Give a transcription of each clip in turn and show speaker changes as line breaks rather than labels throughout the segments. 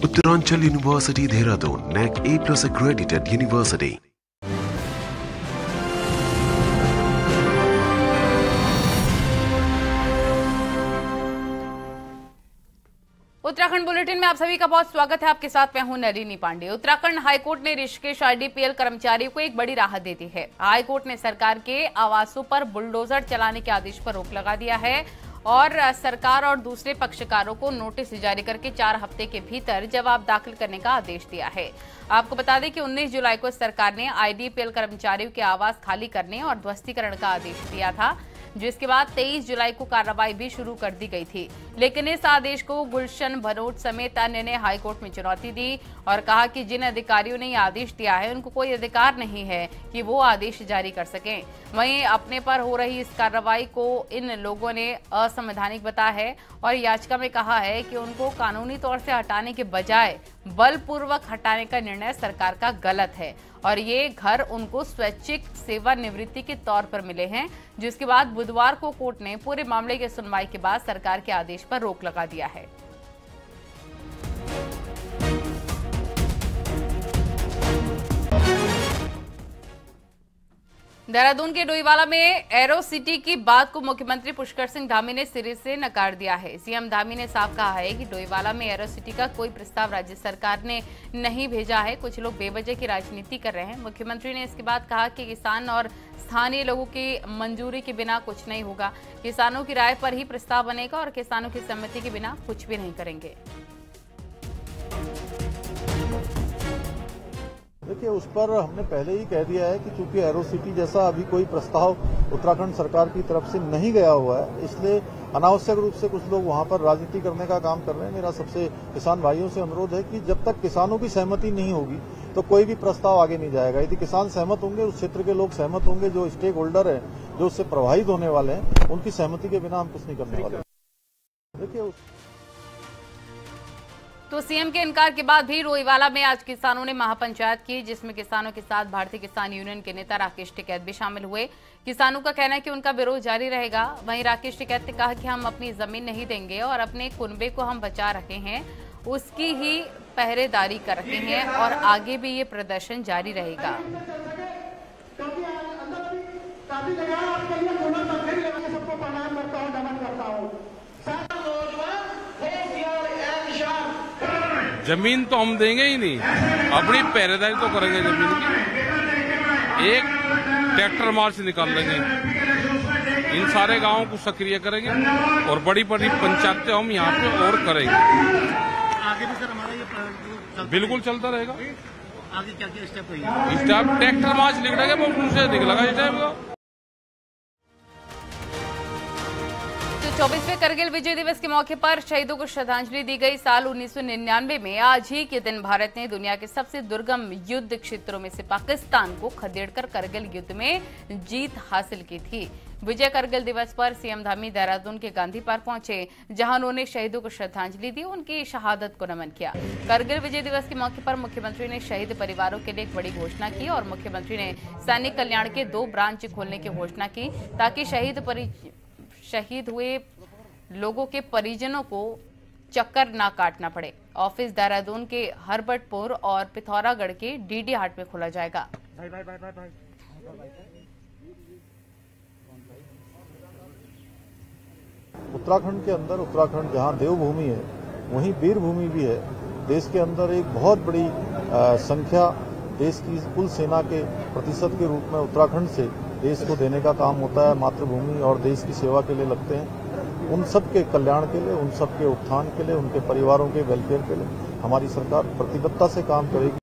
Uttaranchal University, Dehradun, NAC A+ accredited university.
Uttarakhand bulletin में आप सभी का बहुत स्वागत है। आपके साथ मैं हूं नलिनी पांडे। उत्तराखंड हाईकोर्ट ने ऋषिकेश आईडीपीएल कर्मचारियों को एक बड़ी राहत दे दी है। हाईकोर्ट ने सरकार के आवासों पर बुलडोजर चलाने के आदेश पर रोक लगा दिया है और सरकार और दूसरे पक्षकारों को नोटिस जारी करके 4 हफ्ते के भीतर जवाब दाखिल करने का आदेश दिया है। आपको बता दें कि 19 जुलाई को सरकार ने आईडीपीएल कर्मचारियों के आवास खाली करने और ध्वस्तीकरण का आदेश दिया था, जिसके बाद 23 जुलाई को कार्रवाई भी शुरू कर दी गई थी। लेकिन इस आदेश को गुलशन भनोट समेत अन्य ने हाईकोर्ट में चुनौती दी और कहा कि जिन अधिकारियों ने यह आदेश दिया है उनको कोई अधिकार नहीं है कि वो आदेश जारी कर सकें। वहीं अपने पर हो रही इस कार्रवाई को इन लोगों ने असंवैधानिक बताया है और याचिका में कहा है कि उनको कानूनी तौर से हटाने के बजाय बलपूर्वक हटाने का निर्णय सरकार का गलत है और ये घर उनको स्वैच्छिक सेवानिवृत्ति के तौर पर मिले हैं, जिसके बाद बुधवार को कोर्ट ने पूरे मामले की सुनवाई के बाद सरकार के आदेश पर रोक लगा दिया है। देहरादून के डोईवाला में एरो सिटी की बात को मुख्यमंत्री पुष्कर सिंह धामी ने सिरे से नकार दिया है। सीएम धामी ने साफ कहा है कि डोईवाला में एरो सिटी का कोई प्रस्ताव राज्य सरकार ने नहीं भेजा है। कुछ लोग बेवजह की राजनीति कर रहे हैं। मुख्यमंत्री ने इसके बाद कहा कि किसान और स्थानीय लोगों की मंजूरी के बिना कुछ नहीं होगा। किसानों की राय पर ही प्रस्ताव बनेगा और किसानों की सहमति के बिना कुछ भी नहीं करेंगे।
देखिए, उस पर हमने पहले ही कह दिया है कि चूंकि एरो सिटी जैसा अभी कोई प्रस्ताव उत्तराखंड सरकार की तरफ से नहीं गया हुआ है, इसलिए अनावश्यक रूप से कुछ लोग वहां पर राजनीति करने का काम कर रहे हैं। मेरा सबसे किसान भाइयों से अनुरोध है कि जब तक किसानों की सहमति नहीं होगी तो कोई भी प्रस्ताव आगे नहीं जाएगा। यदि किसान सहमत होंगे, उस क्षेत्र के लोग सहमत होंगे, जो स्टेक होल्डर है, जो उससे प्रभावित होने वाले हैं, उनकी सहमति के बिना हम कुछ नहीं करने वाले। देखिए,
तो सीएम के इनकार के बाद भी डोईवाला में आज किसानों ने महापंचायत की, जिसमें किसानों के साथ भारतीय किसान यूनियन के नेता राकेश टिकैत भी शामिल हुए। किसानों का कहना है कि उनका विरोध जारी रहेगा। वहीं राकेश टिकैत ने कहा कि हम अपनी जमीन नहीं देंगे और अपने कुनबे को हम बचा रहे हैं, उसकी ही पहरेदारी कर रहे हैं और आगे भी ये प्रदर्शन जारी रहेगा।
जमीन तो हम देंगे ही नहीं, अपनी पहरेदारी तो करेंगे जमीन की। एक ट्रैक्टर मार्च निकाल लेंगे, इन सारे गांवों को सक्रिय करेंगे और बड़ी बड़ी पंचायतें हम यहाँ पे और करेंगे।
आगे भी सर हमारा ये
बिल्कुल चलता रहेगा।
आगे क्या क्या स्टेप होगा?
स्टेप ट्रैक्टर मार्च निकलेगा, वो उनसे निकलेगा इस टाइम का।
24वें करगिल विजय दिवस के मौके पर शहीदों को श्रद्धांजलि दी गई। साल 1999 में आज ही के दिन भारत ने दुनिया के सबसे दुर्गम युद्ध क्षेत्रों में से पाकिस्तान को खदेड़कर करगिल युद्ध में जीत हासिल की थी। विजय करगिल दिवस पर सीएम धामी देहरादून के गांधी पार्क पहुंचे, जहां उन्होंने शहीदों को श्रद्धांजलि दी, उनकी शहादत को नमन किया। करगिल विजय दिवस के मौके पर मुख्यमंत्री ने शहीद परिवारों के लिए एक बड़ी घोषणा की और मुख्यमंत्री ने सैनिक कल्याण के 2 ब्रांच खोलने की घोषणा की, ताकि शहीद हुए लोगों के परिजनों को चक्कर ना काटना पड़े। ऑफिस देहरादून के हरबटपुर और पिथौरागढ़ के डीडी हाट में खोला जाएगा।
उत्तराखंड के अंदर, उत्तराखंड जहां देवभूमि है वहीं वीर भूमि भी है। देश के अंदर एक बहुत बड़ी संख्या देश की कुल सेना के प्रतिशत के रूप में उत्तराखंड से देश को देने का काम होता है। मातृभूमि और देश की सेवा के लिए लगते हैं। उन सब के कल्याण के लिए, उन सब के उत्थान के लिए, उनके परिवारों के वेलफेयर के लिए हमारी सरकार प्रतिबद्धता से काम करेगी।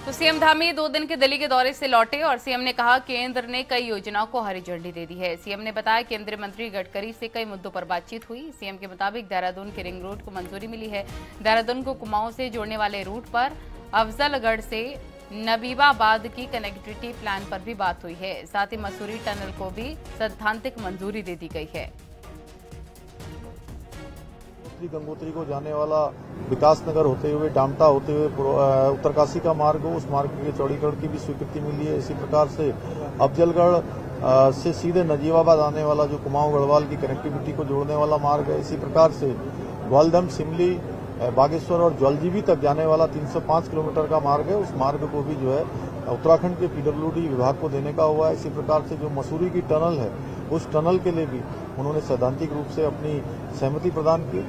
तो सीएम धामी 2 दिन के दिल्ली के दौरे से लौटे और सीएम ने कहा केंद्र ने कई योजनाओं को हरी झंडी दे दी है। सीएम ने बताया केंद्रीय मंत्री गडकरी से कई मुद्दों पर बातचीत हुई। सीएम के मुताबिक देहरादून के रिंग रोड को मंजूरी मिली है। देहरादून को कुमाऊं से जोड़ने वाले रूट पर अफजलगढ़ से नबीबाबाद की कनेक्टिविटी प्लान पर भी बात हुई है। साथ ही मसूरी टनल को भी सैद्धांतिक मंजूरी दे दी गई है।
गंगोत्री को जाने वाला विकास नगर होते हुए, डामटा होते हुए उत्तरकाशी का मार्ग हो, उस मार्ग के चौड़ीकरण की भी स्वीकृति मिली है। इसी प्रकार से अफजलगढ़ से सीधे नजीबाबाद आने वाला जो कुमाऊं गढ़वाल की कनेक्टिविटी को जोड़ने वाला मार्ग है। इसी प्रकार से ग्वालदम, सिमली, बागेश्वर और जौलजीबी तक जाने वाला 305 किलोमीटर का मार्ग है। उस मार्ग को भी जो है उत्तराखंड के पीडब्ल्यूडी विभाग को देने का हुआ है। इसी प्रकार से जो मसूरी की टनल है, उस टनल के लिए भी उन्होंने सैद्धांतिक रूप से अपनी सहमति प्रदान की।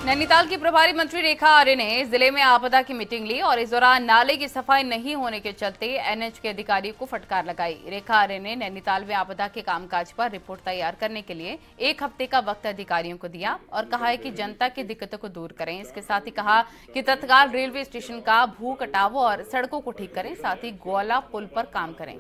नैनीताल की प्रभारी मंत्री रेखा आर्य ने जिले में आपदा की मीटिंग ली और इस दौरान नाले की सफाई नहीं होने के चलते एनएच के अधिकारियों को फटकार लगाई। रेखा आर्य ने नैनीताल में आपदा के कामकाज पर रिपोर्ट तैयार करने के लिए 1 हफ्ते का वक्त अधिकारियों को दिया और कहा है कि जनता की दिक्कतों को दूर करें। इसके साथ ही कहा कि तत्काल रेलवे स्टेशन का भू कटाव और सड़कों को ठीक करें, साथ ही ग्वाला पुल पर काम करें।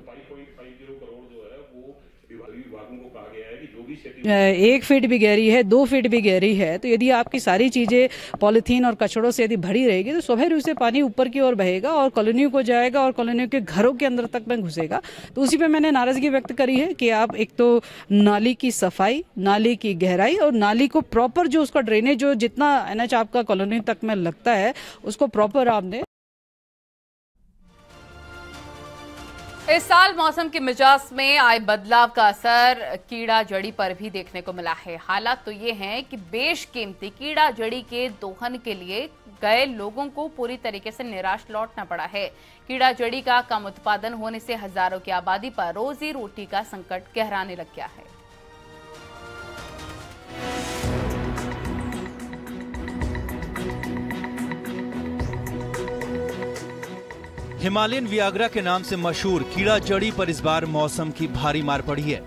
1 फीट भी गहरी है, 2 फीट भी गहरी है, तो यदि आपकी सारी चीजें पॉलिथीन और कचड़ों से यदि भरी रहेगी तो स्वाभाविक रूप से पानी ऊपर की ओर बहेगा और कॉलोनियों को जाएगा और कॉलोनियों के घरों के अंदर तक में घुसेगा। तो उसी पे मैंने नाराजगी व्यक्त करी है कि आप एक तो नाली की सफाई, नाली की गहराई और नाली को प्रॉपर जो उसका ड्रेनेज जो जितना एनएच आपका कॉलोनी तक में लगता है उसको प्रॉपर आप दें।
इस साल मौसम के मिजाज में आए बदलाव का असर कीड़ा जड़ी पर भी देखने को मिला है। हालात तो ये हैं कि बेशकीमती कीड़ा जड़ी के दोहन के लिए गए लोगों को पूरी तरीके से निराश लौटना पड़ा है। कीड़ा जड़ी का कम उत्पादन होने से हजारों की आबादी पर रोजी रोटी का संकट गहराने लग गया है।
हिमालयन वियाग्रा के नाम से मशहूर कीड़ा जड़ी पर इस बार मौसम की भारी मार पड़ी है।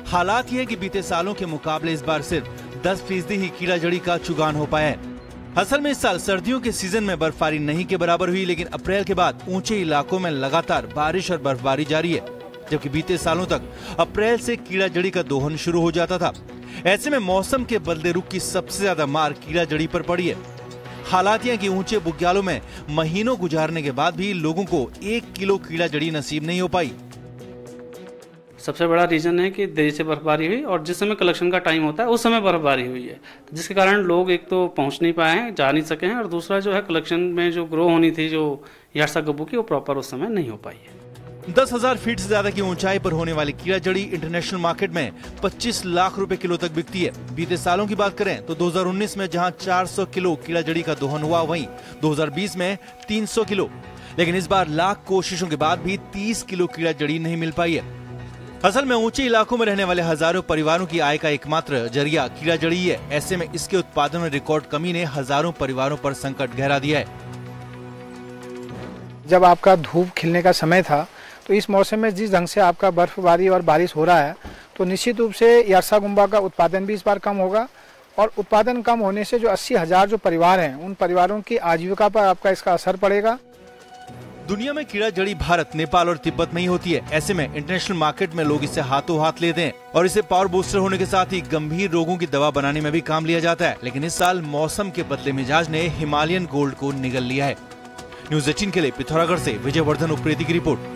हालात ये है कि बीते सालों के मुकाबले इस बार सिर्फ 10% ही कीड़ा जड़ी का चुगान हो पाया है। असल में इस साल सर्दियों के सीजन में बर्फबारी नहीं के बराबर हुई, लेकिन अप्रैल के बाद ऊंचे इलाकों में लगातार बारिश और बर्फबारी जारी है, जबकि बीते सालों तक अप्रैल से कीड़ा जड़ी का दोहन शुरू हो जाता था। ऐसे में मौसम के बदले रुख की सबसे ज्यादा मार कीड़ा जड़ी पर पड़ी है। हालात ये कि ऊंचे बुग्यालों में महीनों गुजारने के बाद भी लोगों को 1 किलो कीड़ा जड़ी नसीब नहीं हो पाई।
सबसे बड़ा रीजन है कि देरी से बर्फबारी हुई और जिस समय कलेक्शन का टाइम होता है उस समय बर्फबारी हुई है, जिसके कारण लोग एक तो पहुंच नहीं पाए हैं, जा नहीं सके हैं, और दूसरा जो है कलेक्शन में जो ग्रो होनी थी जो यार्सा गब्बू की, वो प्रॉपर उस समय नहीं हो पाई है।
10,000 फीट से ज्यादा की ऊंचाई पर होने वाली कीड़ा जड़ी इंटरनेशनल मार्केट में 25 लाख रुपए किलो तक बिकती है। बीते सालों की बात करें तो 2019 में जहां 400 किलो कीड़ा जड़ी का दोहन हुआ, वहीं 2020 में 300 किलो। लेकिन इस बार लाख कोशिशों के बाद भी 30 किलो कीड़ा जड़ी नहीं मिल पाई है। असल में ऊंचे इलाकों में रहने वाले हजारों परिवारों की आय का एकमात्र जरिया कीड़ा जड़ी है। ऐसे में इसके उत्पादन में रिकॉर्ड कमी ने हजारों परिवारों पर संकट गहरा दिया है।
जब आपका धूप खिलने का समय था तो इस मौसम में जिस ढंग से आपका बर्फबारी और बारिश हो रहा है, तो निश्चित रूप से यार्सा गुम्बा का उत्पादन भी इस बार कम होगा और उत्पादन कम होने से जो 80,000 जो परिवार हैं, उन परिवारों की आजीविका पर आपका इसका असर पड़ेगा।
दुनिया में कीड़ा जड़ी भारत, नेपाल और तिब्बत में ही होती है। ऐसे में इंटरनेशनल मार्केट में लोग इसे हाथों हाथ लेते हैं और इसे पावर बूस्टर होने के साथ ही गंभीर रोगों की दवा बनाने में भी काम लिया जाता है। लेकिन इस साल मौसम के बदले मिजाज ने हिमालयन गोल्ड को निगल लिया है। न्यूज़ 18 के लिए पिथौरागढ़ से विजयवर्धन उप्रेती की रिपोर्ट।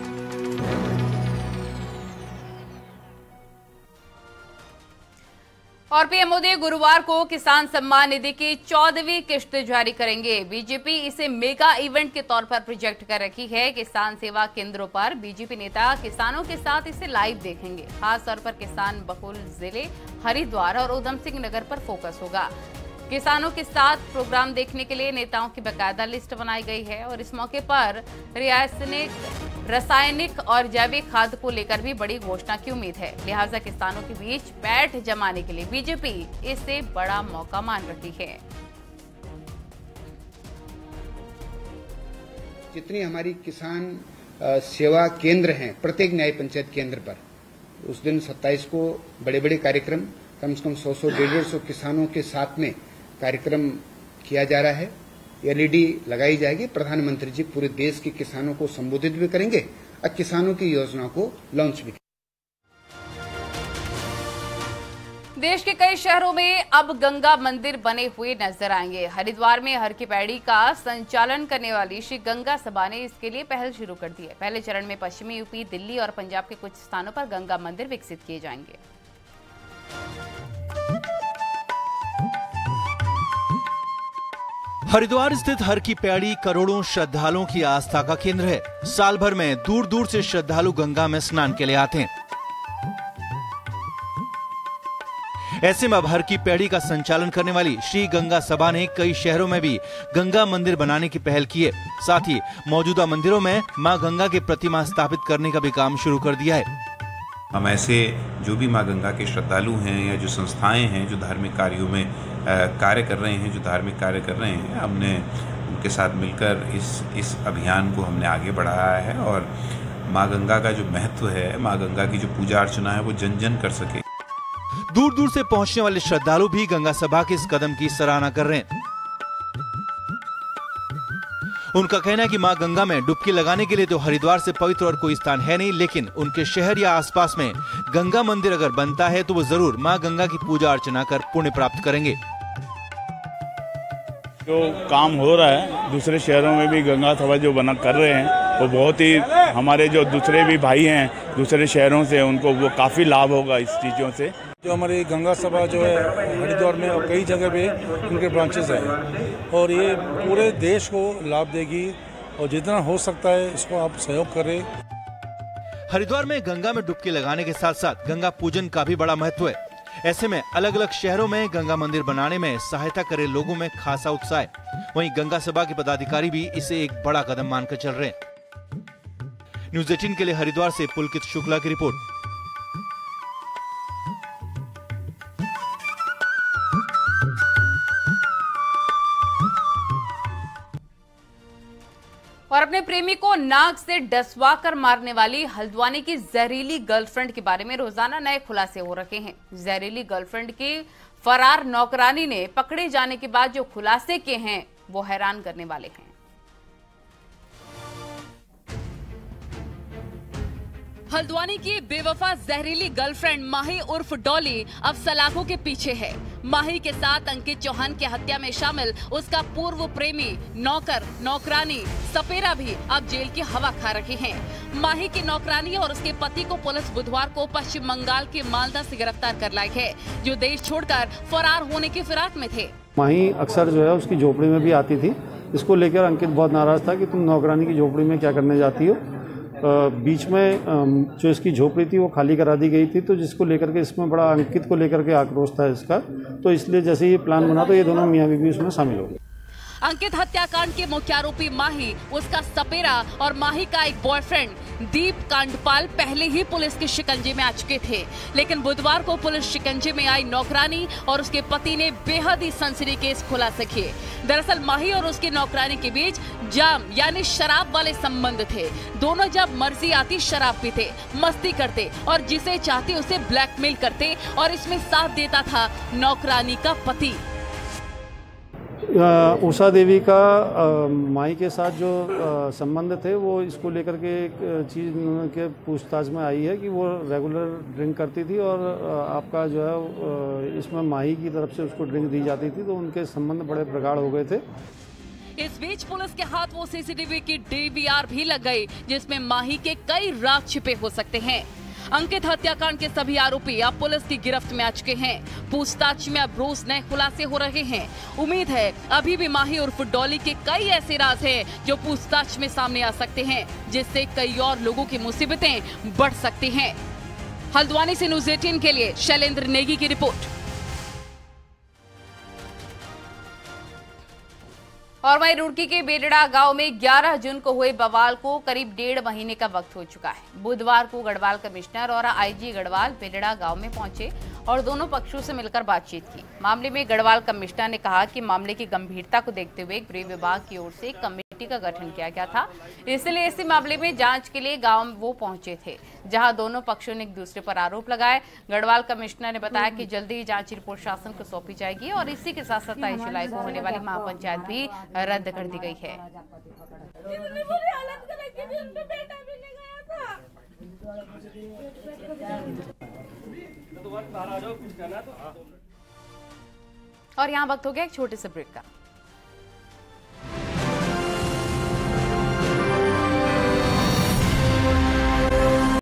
और पीएम मोदी गुरुवार को किसान सम्मान निधि की 14वीं किश्त जारी करेंगे। बीजेपी इसे मेगा इवेंट के तौर पर प्रोजेक्ट कर रखी है। किसान सेवा केंद्रों पर बीजेपी नेता किसानों के साथ इसे लाइव देखेंगे। खास तौर पर किसान बहुल जिले हरिद्वार और उधम सिंह नगर पर फोकस होगा। किसानों के साथ प्रोग्राम देखने के लिए नेताओं की बाकायदा लिस्ट बनाई गई है और इस मौके पर रासायनिक और जैविक खाद को लेकर भी बड़ी घोषणा की उम्मीद है। लिहाजा किसानों के बीच पैठ जमाने के लिए बीजेपी इसे बड़ा मौका मान रही है।
जितनी हमारी किसान सेवा केंद्र हैं प्रत्येक न्याय पंचायत केंद्र पर, उस दिन 27 को बड़े बड़े कार्यक्रम कम से कम 100-150 किसानों के साथ में कार्यक्रम किया जा रहा है। एलईडी लगाई जाएगी। प्रधानमंत्री जी पूरे देश के किसानों को संबोधित भी करेंगे और किसानों की योजना को लॉन्च भी।
देश के कई शहरों में अब गंगा मंदिर बने हुए नजर आएंगे। हरिद्वार में हर की पैड़ी का संचालन करने वाली श्री गंगा सभा ने इसके लिए पहल शुरू कर दी है। पहले चरण में पश्चिमी यूपी, दिल्ली और पंजाब के कुछ स्थानों पर गंगा मंदिर विकसित किए जाएंगे।
हरिद्वार स्थित हर की पैड़ी करोड़ों श्रद्धालुओं की आस्था का केंद्र है। साल भर में दूर दूर से श्रद्धालु गंगा में स्नान के लिए आते हैं। ऐसे में अब हर की पैड़ी का संचालन करने वाली श्री गंगा सभा ने कई शहरों में भी गंगा मंदिर बनाने की पहल की है। साथ ही मौजूदा मंदिरों में मां गंगा की प्रतिमा स्थापित करने का भी काम शुरू कर दिया है।
हम ऐसे जो भी मां गंगा के श्रद्धालु हैं या जो संस्थाएं हैं जो धार्मिक कार्यों में कार्य कर रहे हैं, जो धार्मिक कार्य कर रहे हैं, हमने उनके साथ मिलकर इस अभियान को हमने आगे बढ़ाया है और मां गंगा का जो महत्व है, मां गंगा की जो पूजा अर्चना है वो जन जन कर सके।
दूर दूर से पहुंचने वाले श्रद्धालु भी गंगा सभा के इस कदम की सराहना कर रहे हैं। उनका कहना है कि मां गंगा में डुबकी लगाने के लिए तो हरिद्वार से पवित्र और कोई स्थान है नहीं, लेकिन उनके शहर या आसपास में गंगा मंदिर अगर बनता है तो वो जरूर मां गंगा की पूजा अर्चना कर पुण्य प्राप्त करेंगे।
जो काम हो रहा है दूसरे शहरों में भी गंगा सभा जो बना कर रहे हैं वो बहुत ही, हमारे जो दूसरे भी भाई हैं दूसरे शहरों से, उनको वो काफ़ी लाभ होगा इस चीज़ों से।
जो हमारी गंगा सभा जो है हरिद्वार में और कई जगह पे उनके ब्रांचेस हैं और ये पूरे देश को लाभ देगी और जितना हो सकता है इसको आप सहयोग करें।
हरिद्वार में गंगा में डुबकी लगाने के साथ साथ गंगा पूजन का भी बड़ा महत्व है। ऐसे में अलग अलग शहरों में गंगा मंदिर बनाने में सहायता करे लोगों में खासा उत्साह है। वहीं गंगा सभा के पदाधिकारी भी इसे एक बड़ा कदम मानकर चल रहे हैं। न्यूज़ 18 के लिए हरिद्वार से पुलकित शुक्ला की रिपोर्ट।
और अपने प्रेमी को नाक से डसवा कर मारने वाली हल्द्वानी की जहरीली गर्लफ्रेंड के बारे में रोजाना नए खुलासे हो रखे हैं। जहरीली गर्लफ्रेंड की फरार नौकरानी ने पकड़े जाने के बाद जो खुलासे किए हैं वो हैरान करने वाले हैं। हल्द्वानी की बेवफा जहरीली गर्लफ्रेंड माही उर्फ डॉली अब सलाखों के पीछे है। माही के साथ अंकित चौहान की हत्या में शामिल उसका पूर्व प्रेमी, नौकर, नौकरानी, सपेरा भी अब जेल की हवा खा रहे हैं। माही की नौकरानी और उसके पति को पुलिस बुधवार को पश्चिम बंगाल के मालदा से गिरफ्तार कर लाई है, जो देश छोड़कर फरार होने की फिराक में थे।
माही अक्सर जो है उसकी झोपड़ी में भी आती थी। इसको लेकर अंकित बहुत नाराज था कि तुम नौकरानी की झोपड़ी में क्या करने जाती हो। बीच में जो इसकी झोपड़ी थी वो खाली करा दी गई थी, तो जिसको लेकर के इसमें बड़ा अंकित को लेकर के आक्रोश था इसका, तो इसलिए जैसे ये प्लान बना तो ये दोनों मियां बीवी उसमें शामिल हो गए।
अंकित हत्याकांड के मुख्य आरोपी माही, उसका सपेरा और माही का एक बॉयफ्रेंड दीप कांडपाल पहले ही पुलिस के शिकंजे में आ चुके थे, लेकिन बुधवार को पुलिस शिकंजे में आई नौकरानी और उसके पति ने बेहद ही सनसनीखेज खुलासे किए। दरअसल माही और उसकी नौकरानी के बीच जाम यानी शराब वाले संबंध थे। दोनों जब मर्जी आती शराब पीते, मस्ती करते और जिसे चाहते उसे ब्लैकमेल करते, और इसमें साथ देता था नौकरानी का पति।
उषा देवी का माई के साथ जो संबंध थे वो इसको लेकर के एक चीज़ के पूछताछ में आई है कि वो रेगुलर ड्रिंक करती थी और आपका जो है इसमें माही की तरफ से उसको ड्रिंक दी जाती थी, तो उनके संबंध बड़े प्रगाढ़ हो गए थे।
इस बीच पुलिस के हाथ वो सीसीटीवी की डीवीआर भी लग गई, जिसमें माही के कई राज छिपे हो सकते हैं। अंकित हत्याकांड के सभी आरोपी अब पुलिस की गिरफ्त में आ चुके हैं। पूछताछ में अब रोज नए खुलासे हो रहे हैं। उम्मीद है अभी भी माही उर्फ डॉली के कई ऐसे राज हैं जो पूछताछ में सामने आ सकते हैं, जिससे कई और लोगों की मुसीबतें बढ़ सकती हैं। हल्द्वानी से न्यूज़ 18 के लिए शैलेंद्र नेगी की रिपोर्ट। और वहीं रुड़की के बेलड़ा गांव में 11 जून को हुए बवाल को करीब 1.5 महीने का वक्त हो चुका है। बुधवार को गढ़वाल कमिश्नर और आईजी गढ़वाल बेलड़ा गांव में पहुंचे और दोनों पक्षों से मिलकर बातचीत की। मामले में गढ़वाल कमिश्नर ने कहा कि मामले की गंभीरता को देखते हुए गृह विभाग की ओर से कमेटी का गठन किया गया था, इसलिए इसी मामले में जांच के लिए गांव वो पहुंचे थे, जहां दोनों पक्षों ने एक दूसरे पर आरोप लगाए। गढ़वाल कमिश्नर ने बताया कि जल्दी ही जांच रिपोर्ट शासन को सौंपी जाएगी और इसी के साथ 27 जुलाई को होने वाली महापंचायत भी रद्द कर दी गई है। और यहाँ वक्त हो गया एक छोटे से ब्रेक का।